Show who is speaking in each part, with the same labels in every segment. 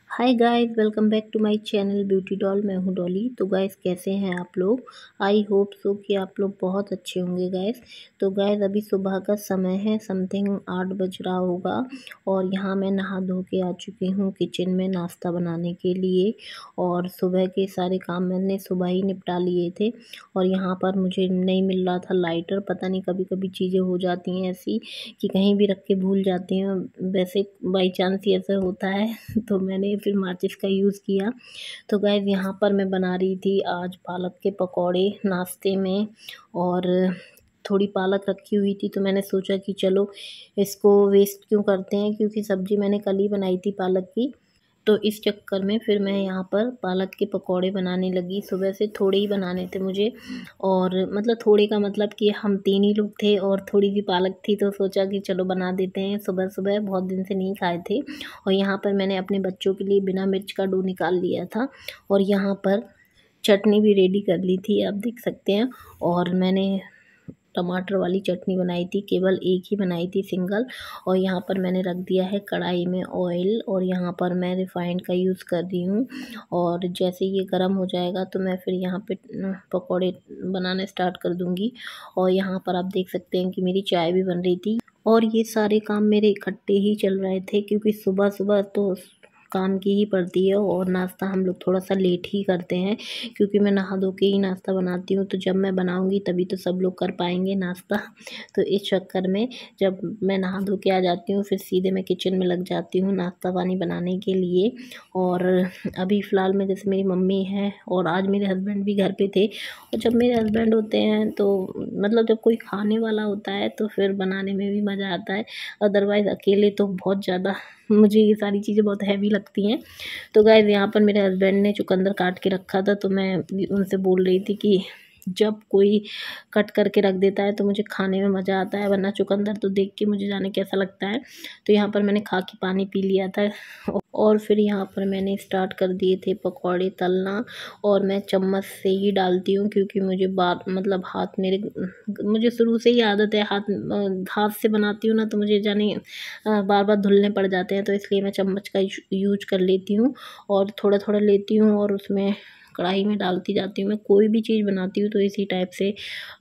Speaker 1: Hi guys, welcome back to my channel Beauty Doll. मैं हूँ डॉली। तो गाइस, कैसे हैं आप लोग? आई होप सो कि आप लोग बहुत अच्छे होंगे गाइस। तो गाइस, अभी सुबह का समय है, समथिंग 8 बज रहा होगा और यहाँ मैं नहा धो के आ चुकी हूँ किचन में नाश्ता बनाने के लिए। और सुबह के सारे काम मैंने सुबह ही निपटा लिए थे। और यहाँ पर मुझे नहीं मिल रहा था लाइटर। पता नहीं, कभी कभी चीज़ें हो जाती हैं ऐसी कि कहीं भी रख के भूल जाती हैं। वैसे बाई चांस ही ऐसा होता है तो मैंने फिर माचिस का यूज़ किया। तो गाइस, यहाँ पर मैं बना रही थी आज पालक के पकौड़े नाश्ते में। और थोड़ी पालक रखी हुई थी तो मैंने सोचा कि चलो इसको वेस्ट क्यों करते हैं, क्योंकि सब्ज़ी मैंने कल ही बनाई थी पालक की। तो इस चक्कर में फिर मैं यहाँ पर पालक के पकौड़े बनाने लगी। सुबह से थोड़े ही बनाने थे मुझे। और मतलब थोड़े का मतलब कि हम 3 ही लोग थे और थोड़ी सी पालक थी, तो सोचा कि चलो बना देते हैं। सुबह सुबह बहुत दिन से नहीं खाए थे। और यहाँ पर मैंने अपने बच्चों के लिए बिना मिर्च का डो निकाल लिया था। और यहाँ पर चटनी भी रेडी कर ली थी, आप देख सकते हैं। और मैंने टमाटर वाली चटनी बनाई थी, केवल एक ही बनाई थी, सिंगल। और यहाँ पर मैंने रख दिया है कढ़ाई में ऑयल और यहाँ पर मैं रिफाइंड का यूज़ कर रही हूँ। और जैसे ये गर्म हो जाएगा तो मैं फिर यहाँ पे पकौड़े बनाने स्टार्ट कर दूँगी। और यहाँ पर आप देख सकते हैं कि मेरी चाय भी बन रही थी। और ये सारे काम मेरे इकट्ठे ही चल रहे थे, क्योंकि सुबह सुबह तो काम की ही पड़ती है। और नाश्ता हम लोग थोड़ा सा लेट ही करते हैं, क्योंकि मैं नहा धो के ही नाश्ता बनाती हूँ। तो जब मैं बनाऊँगी तभी तो सब लोग कर पाएंगे नाश्ता। तो इस चक्कर में जब मैं नहा धो के आ जाती हूँ, फिर सीधे मैं किचन में लग जाती हूँ नाश्ता पानी बनाने के लिए। और अभी फ़िलहाल में जैसे मेरी मम्मी है और आज मेरे हस्बैंड भी घर पे थे। और जब मेरे हस्बैंड होते हैं तो मतलब जब कोई खाने वाला होता है तो फिर बनाने में भी मज़ा आता है। अदरवाइज़ अकेले तो बहुत ज़्यादा मुझे ये सारी चीज़ें बहुत हैवी लगती हैं। तो गाइस, यहाँ पर मेरे हस्बैंड ने चुकंदर काट के रखा था, तो मैं उनसे बोल रही थी कि जब कोई कट करके रख देता है तो मुझे खाने में मज़ा आता है, वरना चुकंदर तो देख के मुझे जाने कैसा लगता है। तो यहाँ पर मैंने खा के पानी पी लिया था। और फिर यहाँ पर मैंने स्टार्ट कर दिए थे पकौड़े तलना। और मैं चम्मच से ही डालती हूँ, क्योंकि मुझे बार मतलब हाथ मेरे मुझे शुरू से ही आदत है, हाथ से बनाती हूँ ना, तो मुझे जाने बार बार धुलने पड़ जाते हैं। तो इसलिए मैं चम्मच का यूज कर लेती हूँ और थोड़ा थोड़ा लेती हूँ और उसमें कढ़ाई में डालती जाती हूँ। मैं कोई भी चीज़ बनाती हूँ तो इसी टाइप से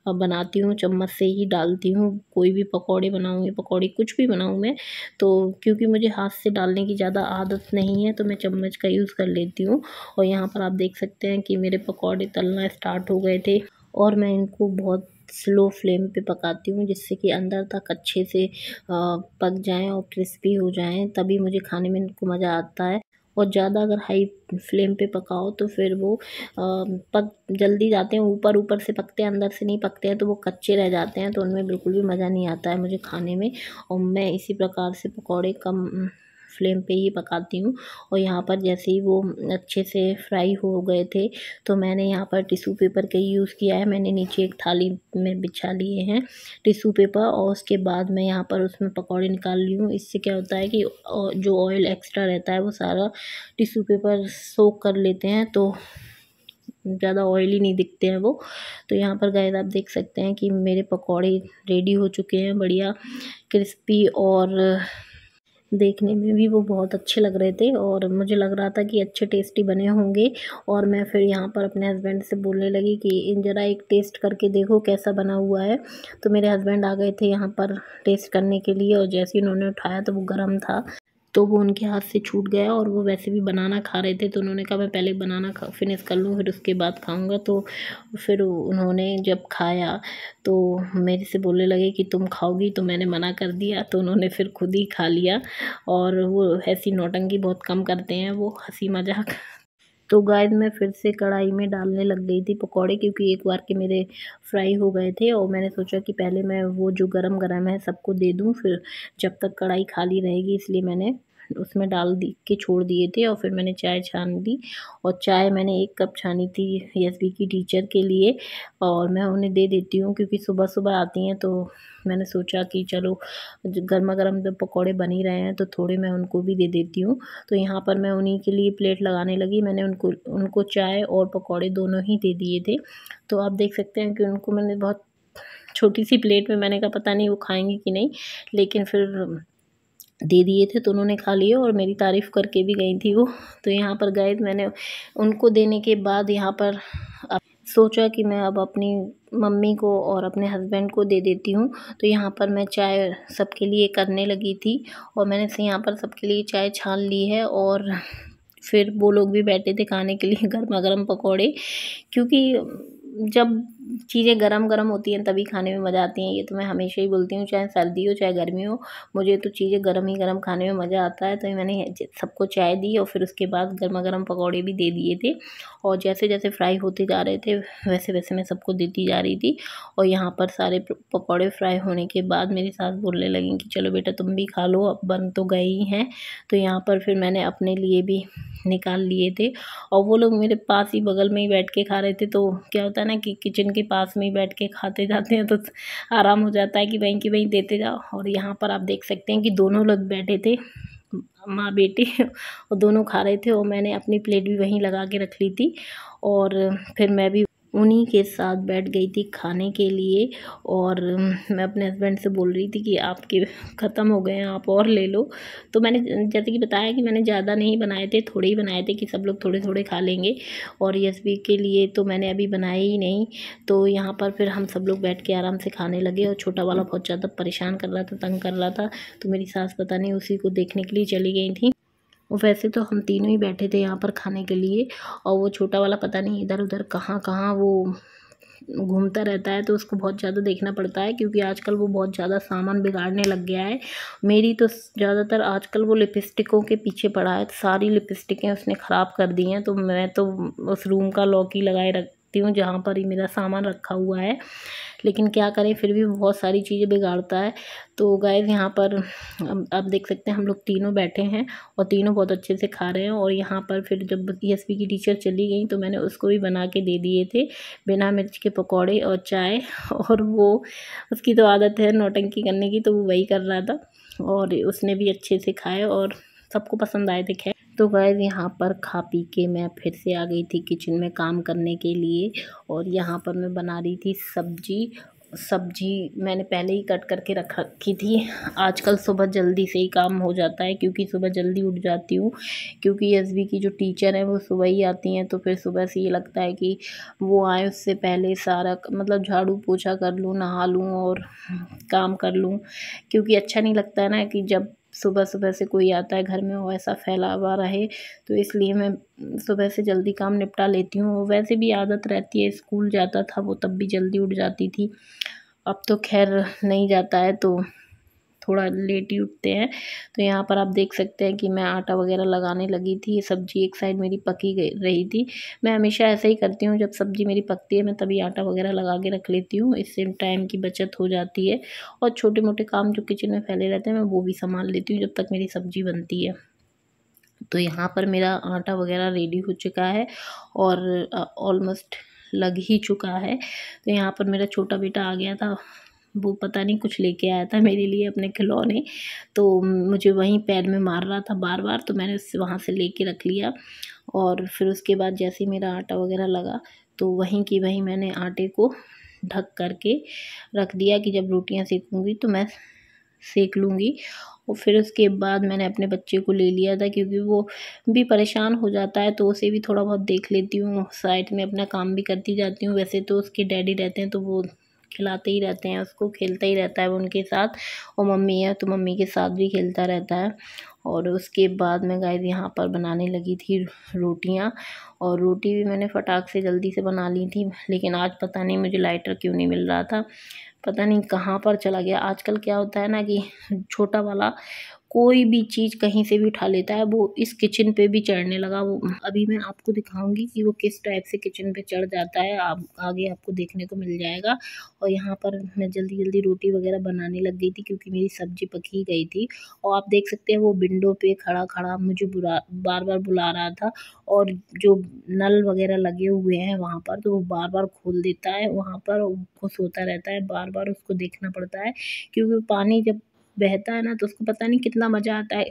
Speaker 1: बनाती हूँ, चम्मच से ही डालती हूँ। कोई भी पकौड़े बनाऊँ या पकौड़ी कुछ भी बनाऊँ मैं, तो क्योंकि मुझे हाथ से डालने की ज़्यादा आदत नहीं है तो मैं चम्मच का यूज़ कर लेती हूँ। और यहाँ पर आप देख सकते हैं कि मेरे पकौड़े तलना स्टार्ट हो गए थे। और मैं इनको बहुत स्लो फ्लेम पे पकाती हूँ, जिससे कि अंदर तक अच्छे से पक जाएँ और क्रिस्पी हो जाएँ, तभी मुझे खाने में इनको मज़ा आता है। और ज़्यादा अगर हाई फ्लेम पे पकाओ तो फिर वो पक जल्दी जाते हैं, ऊपर ऊपर से पकते हैं, अंदर से नहीं पकते हैं, तो वो कच्चे रह जाते हैं, तो उनमें बिल्कुल भी मज़ा नहीं आता है मुझे खाने में। और मैं इसी प्रकार से पकौड़े कम फ्लेम पे ही पकाती हूँ। और यहाँ पर जैसे ही वो अच्छे से फ्राई हो गए थे तो मैंने यहाँ पर टिश्यू पेपर का यूज़ किया है। मैंने नीचे एक थाली में बिछा लिए हैं टिश्यू पेपर और उसके बाद मैं यहाँ पर उसमें पकौड़े निकाल ली हूँ। इससे क्या होता है कि जो ऑयल एक्स्ट्रा रहता है वो सारा टिश्यू पेपर सोक कर लेते हैं, तो ज़्यादा ऑयली नहीं दिखते हैं वो। तो यहाँ पर गाइस, आप देख सकते हैं कि मेरे पकौड़े रेडी हो चुके हैं, बढ़िया क्रिस्पी। और देखने में भी वो बहुत अच्छे लग रहे थे और मुझे लग रहा था कि अच्छे टेस्टी बने होंगे। और मैं फिर यहाँ पर अपने हस्बैंड से बोलने लगी कि इन ज़रा एक टेस्ट करके देखो कैसा बना हुआ है। तो मेरे हस्बैंड आ गए थे यहाँ पर टेस्ट करने के लिए, और जैसे ही उन्होंने उठाया तो वो गर्म था, तो वो उनके हाथ से छूट गया। और वो वैसे भी बनाना खा रहे थे, तो उन्होंने कहा मैं पहले बनाना फिनिश कर लूँ, फिर उसके बाद खाऊंगा। तो फिर उन्होंने जब खाया तो मेरे से बोलने लगे कि तुम खाओगी, तो मैंने मना कर दिया, तो उन्होंने फिर खुद ही खा लिया। और वो ऐसी नौटंकी बहुत कम करते हैं, वो हंसी मजाक। तो गाइस, मैं फिर से कढ़ाई में डालने लग गई थी पकौड़े, क्योंकि एक बार के मेरे फ्राई हो गए थे और मैंने सोचा कि पहले मैं वो जो गरम गरम है सबको दे दूं, फिर जब तक कढ़ाई खाली रहेगी, इसलिए मैंने उसमें डाल दी के छोड़ दिए थे। और फिर मैंने चाय छान दी। और चाय मैंने 1 कप छानी थी एसबी की टीचर के लिए, और मैं उन्हें दे देती हूँ क्योंकि सुबह सुबह आती हैं। तो मैंने सोचा कि चलो गर्मा गर्म जब पकौड़े बन ही रहे हैं तो थोड़े मैं उनको भी दे देती हूँ। तो यहाँ पर मैं उन्हीं के लिए प्लेट लगाने लगी। मैंने उनको उनको चाय और पकौड़े दोनों ही दे दिए थे। तो आप देख सकते हैं कि उनको मैंने बहुत छोटी सी प्लेट में, मैंने कहा पता नहीं वो खाएंगी कि नहीं, लेकिन फिर दे दिए थे, तो उन्होंने खा लिए और मेरी तारीफ़ करके भी गई थी वो। तो यहाँ पर गए मैंने उनको देने के बाद यहाँ पर अब सोचा कि मैं अब अपनी मम्मी को और अपने हस्बैंड को दे देती हूँ। तो यहाँ पर मैं चाय सबके लिए करने लगी थी और मैंने से यहाँ पर सबके लिए चाय छान ली है और फिर वो लोग भी बैठे थे खाने के लिए गरमा गरम पकौड़े, क्योंकि जब चीज़ें गरम गरम होती हैं तभी खाने में मज़ा आती हैं। ये तो मैं हमेशा ही बोलती हूँ, चाहे सर्दी हो चाहे गर्मी हो, मुझे तो चीज़ें गरम ही गरम खाने में मज़ा आता है। तो मैंने सबको चाय दी और फिर उसके बाद गरमा गरम पकौड़े भी दे दिए थे और जैसे जैसे फ्राई होते जा रहे थे वैसे वैसे मैं सबको देती जा रही थी। और यहाँ पर सारे पकौड़े फ्राई होने के बाद मेरी सास बोलने लगी कि चलो बेटा तुम भी खा लो, अब बन तो गए ही हैं। तो यहाँ पर फिर मैंने अपने लिए भी निकाल लिए थे और वो लोग मेरे पास ही बगल में ही बैठ के खा रहे थे। तो क्या होता है ना कि किचन के पास में ही बैठ के खाते जाते हैं तो आराम हो जाता है कि वहीं की वहीं देते जाओ। और यहाँ पर आप देख सकते हैं कि दोनों लोग बैठे थे, माँ बेटे, और दोनों खा रहे थे और मैंने अपनी प्लेट भी वहीं लगा के रख ली थी और फिर मैं भी उन्हीं के साथ बैठ गई थी खाने के लिए। और मैं अपने हस्बैंड से बोल रही थी कि आपके ख़त्म हो गए हैं, आप और ले लो। तो मैंने जैसे कि बताया कि मैंने ज़्यादा नहीं बनाए थे, थोड़े ही बनाए थे कि सब लोग थोड़े थोड़े खा लेंगे। और यशवी के लिए तो मैंने अभी बनाए ही नहीं। तो यहाँ पर फिर हम सब लोग बैठ के आराम से खाने लगे और छोटा वाला बहुत ज़्यादा परेशान कर रहा था, तंग कर रहा था। तो मेरी सास पता नहीं उसी को देखने के लिए चली गई थी। और वैसे तो हम तीनों ही बैठे थे यहाँ पर खाने के लिए और वो छोटा वाला पता नहीं इधर उधर कहाँ कहाँ वो घूमता रहता है, तो उसको बहुत ज़्यादा देखना पड़ता है क्योंकि आजकल वो बहुत ज़्यादा सामान बिगाड़ने लग गया है। मेरी तो ज़्यादातर आजकल वो लिपस्टिकों के पीछे पड़ा है, सारी लिपस्टिकें उसने ख़राब कर दी हैं। तो मैं तो उस रूम का लॉक ही लगाए रखती हूँ जहाँ पर ही मेरा सामान रखा हुआ है, लेकिन क्या करें फिर भी बहुत सारी चीज़ें बिगाड़ता है। तो गाइस यहाँ पर आप देख सकते हैं हम लोग तीनों बैठे हैं और तीनों बहुत अच्छे से खा रहे हैं। और यहाँ पर फिर जब एसपी की टीचर चली गई तो मैंने उसको भी बना के दे दिए थे बिना मिर्च के पकौड़े और चाय। और वो उसकी तो आदत है नौटंकी करने की, तो वो वही कर रहा था और उसने भी अच्छे से खाए और सबको पसंद आए थे। खैर तो गाइस यहाँ पर खा पी के मैं फिर से आ गई थी किचन में काम करने के लिए और यहाँ पर मैं बना रही थी सब्जी मैंने पहले ही कट करके रख रखी थी। आजकल सुबह जल्दी से ही काम हो जाता है क्योंकि सुबह जल्दी उठ जाती हूँ, क्योंकि एसबी की जो टीचर है वो सुबह ही आती हैं। तो फिर सुबह से ये लगता है कि वो आए उससे पहले सारा मतलब झाड़ू पोछा कर लूँ, नहा लूँ और काम कर लूँ, क्योंकि अच्छा नहीं लगता है ना कि जब सुबह सुबह से कोई आता है घर में और ऐसा फैला हुआ रहे। तो इसलिए मैं सुबह से जल्दी काम निपटा लेती हूँ। वैसे भी आदत रहती है, स्कूल जाता था वो तब भी जल्दी उठ जाती थी, अब तो खैर नहीं जाता है तो थोड़ा लेट ही उठते हैं। तो यहाँ पर आप देख सकते हैं कि मैं आटा वगैरह लगाने लगी थी। ये सब्ज़ी एक साइड मेरी पकी गई रही थी। मैं हमेशा ऐसा ही करती हूँ, जब सब्ज़ी मेरी पकती है मैं तभी आटा वगैरह लगा के रख लेती हूँ, इससे टाइम की बचत हो जाती है और छोटे मोटे काम जो किचन में फैले रहते हैं मैं वो भी संभाल लेती हूँ जब तक मेरी सब्ज़ी बनती है। तो यहाँ पर मेरा आटा वगैरह रेडी हो चुका है और ऑलमोस्ट लग ही चुका है। तो यहाँ पर मेरा छोटा बेटा आ गया था, वो पता नहीं कुछ लेके आया था मेरे लिए अपने खिलौने, तो मुझे वहीं पैर में मार रहा था बार बार, तो मैंने उससे वहाँ से लेके रख लिया। और फिर उसके बाद जैसे ही मेरा आटा वगैरह लगा तो वहीं की वहीं मैंने आटे को ढक करके रख दिया कि जब रोटियां सेकूँगी तो मैं सेक लूँगी। और फिर उसके बाद मैंने अपने बच्चे को ले लिया था क्योंकि वो भी परेशान हो जाता है, तो उसे भी थोड़ा बहुत देख लेती हूँ, साइड में अपना काम भी करती जाती हूँ। वैसे तो उसके डैडी रहते हैं तो वो खिलाते ही रहते हैं उसको, खेलता ही रहता है वो उनके साथ, और मम्मी है तो मम्मी के साथ भी खेलता रहता है। और उसके बाद मैं गाइस यहाँ पर बनाने लगी थी रोटियाँ, और रोटी भी मैंने फटाक से जल्दी से बना ली थी, लेकिन आज पता नहीं मुझे लाइटर क्यों नहीं मिल रहा था, पता नहीं कहाँ पर चला गया। आजकल क्या होता है ना कि छोटा वाला कोई भी चीज़ कहीं से भी उठा लेता है, वो इस किचन पे भी चढ़ने लगा। वो अभी मैं आपको दिखाऊंगी कि वो किस टाइप से किचन पे चढ़ जाता है, आप आगे आपको देखने को मिल जाएगा। और यहाँ पर मैं जल्दी जल्दी रोटी वगैरह बनाने लग गई थी क्योंकि मेरी सब्जी पकी गई थी। और आप देख सकते हैं वो विंडो पे खड़ा खड़ा मुझे बार बार बुला रहा था, और जो नल वगैरह लगे हुए हैं वहाँ पर तो वो बार बार खोल देता है वहाँ पर, खुश होता रहता है, बार बार उसको देखना पड़ता है क्योंकि पानी जब बहता है ना तो उसको पता नहीं कितना मज़ा आता है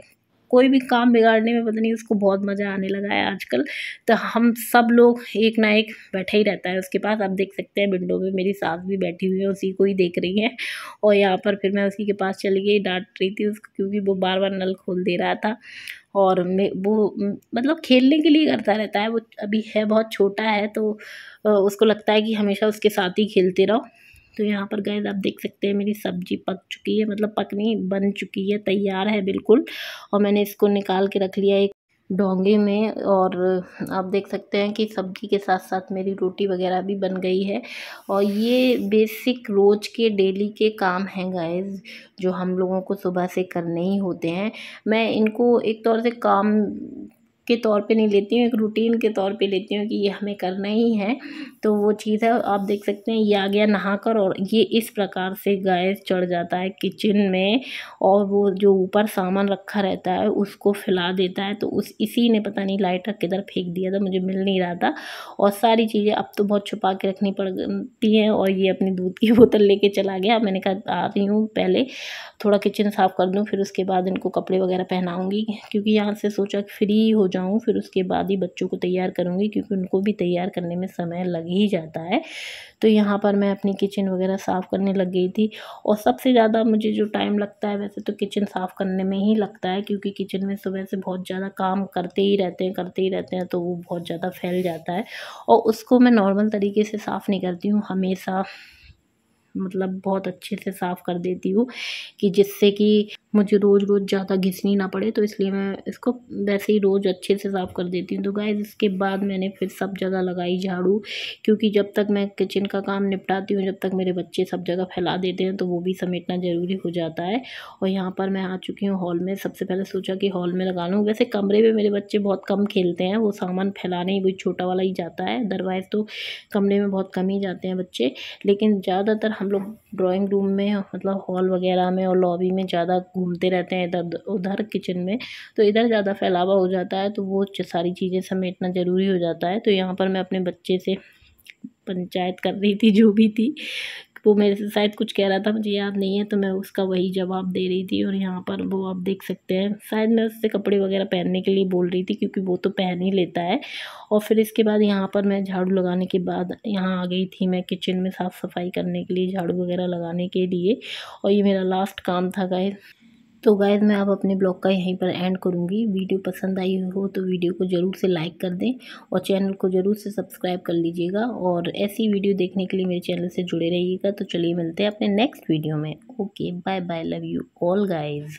Speaker 1: कोई भी काम बिगाड़ने में पता नहीं उसको बहुत मज़ा आने लगा है आजकल। तो हम सब लोग एक ना एक बैठा ही रहता है उसके पास। आप देख सकते हैं विंडो में मेरी सास भी बैठी हुई है, उसी को ही देख रही है। और यहाँ पर फिर मैं उसी के पास चली गई, डांट रही थी उसको क्योंकि वो बार बार नल खोल दे रहा था। और मैं वो मतलब खेलने के लिए करता रहता है, वो अभी है बहुत छोटा है, तो उसको लगता है कि हमेशा उसके साथ ही खेलते रहो। तो यहाँ पर गाइस आप देख सकते हैं मेरी सब्जी पक चुकी है, मतलब पक नहीं, बन चुकी है, तैयार है बिल्कुल। और मैंने इसको निकाल के रख लिया एक डोंगे में। और आप देख सकते हैं कि सब्जी के साथ साथ मेरी रोटी वगैरह भी बन गई है। और ये बेसिक रोज़ के डेली के काम हैं गाइस, जो हम लोगों को सुबह से करने ही होते हैं। मैं इनको एक तौर से काम के तौर पे नहीं लेती हूँ, एक रूटीन के तौर पे लेती हूँ कि ये हमें करना ही है। तो वो चीज़ है। आप देख सकते हैं ये आ गया नहाकर, और ये इस प्रकार से गैस चढ़ जाता है किचन में, और वो जो ऊपर सामान रखा रहता है उसको फैला देता है। तो इसी ने पता नहीं लाइटर किधर फेंक दिया था, मुझे मिल नहीं रहा था। और सारी चीज़ें अब तो बहुत छुपा के रखनी पड़ती हैं। और ये अपनी दूध की बोतल लेके चला गया। मैंने कहा आ रही हूँ, पहले थोड़ा किचन साफ़ कर दूँ, फिर उसके बाद इनको कपड़े वगैरह पहनाऊँगी, क्योंकि यहाँ से सोचा फ्री हो जाऊँ, फिर उसके बाद ही बच्चों को तैयार करूँगी, क्योंकि उनको भी तैयार करने में समय लग ही जाता है। तो यहाँ पर मैं अपनी किचन वगैरह साफ़ करने लग गई थी। और सबसे ज़्यादा मुझे जो टाइम लगता है वैसे तो किचन साफ़ करने में ही लगता है, क्योंकि किचन में सुबह से बहुत ज़्यादा काम करते ही रहते हैं, तो वो बहुत ज़्यादा फैल जाता है। और उसको मैं नॉर्मल तरीके से साफ़ नहीं करती हूँ, हमेशा मतलब बहुत अच्छे से साफ़ कर देती हूँ, कि जिससे कि मुझे रोज़ रोज़ ज़्यादा घिसनी ना पड़े। तो इसलिए मैं इसको वैसे ही रोज़ अच्छे से साफ़ कर देती हूँ। तो गाइस इसके बाद मैंने फिर सब जगह लगाई झाड़ू, क्योंकि जब तक मैं किचन का काम निपटाती हूँ, जब तक मेरे बच्चे सब जगह फैला देते हैं, तो वो भी समेटना ज़रूरी हो जाता है। और यहाँ पर मैं आ चुकी हूँ हॉल में। सबसे पहले सोचा कि हॉल में लगा लूँ। वैसे कमरे में मेरे बच्चे बहुत कम खेलते हैं, वो सामान फैलाने ही वही छोटा वाला ही जाता है, अदरवाइज़ तो कमरे में बहुत कम ही जाते हैं बच्चे। लेकिन ज़्यादातर हम लोग ड्राइंग रूम में, मतलब हॉल वगैरह में और लॉबी में ज़्यादा घूमते रहते हैं, इधर उधर किचन में, तो इधर ज़्यादा फैलावा हो जाता है, तो वो सारी चीज़ें समेटना ज़रूरी हो जाता है। तो यहाँ पर मैं अपने बच्चे से पंचायत कर रही थी, जो भी थी, वो मेरे से शायद कुछ कह रहा था, मुझे याद नहीं है, तो मैं उसका वही जवाब दे रही थी। और यहाँ पर वो आप देख सकते हैं, शायद मैं उससे कपड़े वगैरह पहनने के लिए बोल रही थी, क्योंकि वो तो पहन ही लेता है। और फिर इसके बाद यहाँ पर मैं झाड़ू लगाने के बाद यहाँ आ गई थी मैं किचन में साफ़ सफाई करने के लिए, झाड़ू वगैरह लगाने के लिए। और ये मेरा लास्ट काम था गाइस। तो गाइस मैं अब अपने ब्लॉग का यहीं पर एंड करूँगी। वीडियो पसंद आई हो तो वीडियो को ज़रूर से लाइक कर दें, और चैनल को ज़रूर से सब्सक्राइब कर लीजिएगा। और ऐसी वीडियो देखने के लिए मेरे चैनल से जुड़े रहिएगा। तो चलिए मिलते हैं अपने नेक्स्ट वीडियो में। Okay, bye bye, love you all guys.